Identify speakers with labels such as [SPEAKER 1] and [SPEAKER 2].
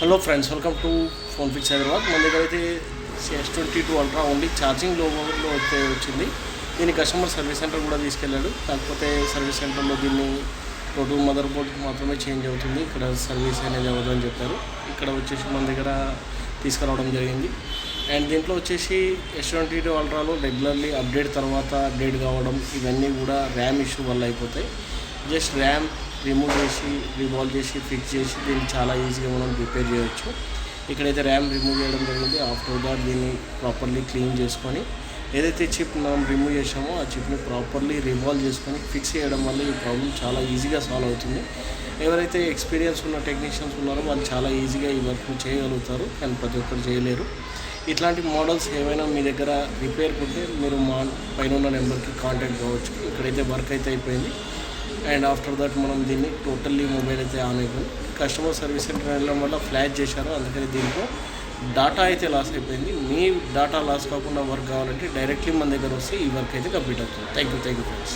[SPEAKER 1] Hello friends, welcome to phone fix Hyderabad. మన దగ్గర అయితే S22 అల్ట్రా ఓన్లీ ఛార్జింగ్ లోలో అయితే వచ్చింది. దీన్ని కస్టమర్ సర్వీస్ సెంటర్ కూడా తీసుకెళ్ళాడు. కాకపోతే సర్వీస్ సెంటర్లో దీన్ని టోటల్ మదర్ బోర్డ్ మాత్రమే చేంజ్ అవుతుంది, ఇక్కడ సర్వీస్ అనేది అవ్వదని చెప్పారు. ఇక్కడ వచ్చేసి మన దగ్గర తీసుకురావడం జరిగింది. అండ్ దీంట్లో వచ్చేసి S22 అల్ట్రాలో రెగ్యులర్లీ అప్డేట్ తర్వాత అప్డేట్ కావడం ఇవన్నీ కూడా ర్యామ్ ఇష్యూ వల్ల అయిపోతాయి. జస్ట్ ర్యామ్ రిమూవ్ చేసి రివాల్వ్ చేసి ఫిక్స్ చేసి దీన్ని చాలా ఈజీగా మనం రిపేర్ చేయవచ్చు. ఇక్కడైతే ర్యామ్ రిమూవ్ చేయడం జరిగింది. ఆఫ్టర్ దాట్ దీన్ని ప్రాపర్లీ క్లీన్ చేసుకొని ఏదైతే చిప్ మనం రిమూవ్ చేసామో ఆ చిప్ని ప్రాపర్లీ రివాల్వ్ చేసుకొని ఫిక్స్ చేయడం వల్ల ఈ ప్రాబ్లం చాలా ఈజీగా సాల్వ్ అవుతుంది. ఎవరైతే ఎక్స్పీరియన్స్ ఉన్న టెక్నీషియన్స్ ఉన్నారో వాళ్ళు చాలా ఈజీగా ఈ వర్క్ని చేయగలుగుతారు, కానీ ప్రతి ఒక్కరు చేయలేరు. ఇట్లాంటి మోడల్స్ ఏమైనా మీ దగ్గర రిపేర్ ఉంటే మీరు మా పైన ఉన్న నెంబర్కి కాంటాక్ట్ కావచ్చు. ఇక్కడైతే వర్క్ అయితే అయిపోయింది. అండ్ ఆఫ్టర్ దట్ మనం దీన్ని టోటల్లీ మొబైల్ అయితే ఆన్ అయిపోయింది. కస్టమర్ సర్వీస్ సెంటర్ వెళ్ళడం వల్ల ఫ్లాష్ చేశారు, అందుకని దీంట్లో డాటా అయితే లాస్ అయిపోయింది. మీ డాటా లాస్ కాకుండా వర్క్ కావాలంటే డైరెక్ట్లీ మన దగ్గర వస్తే ఈ వర్క్ అయితే కంప్లీట్ అవుతుంది. Thank you friends.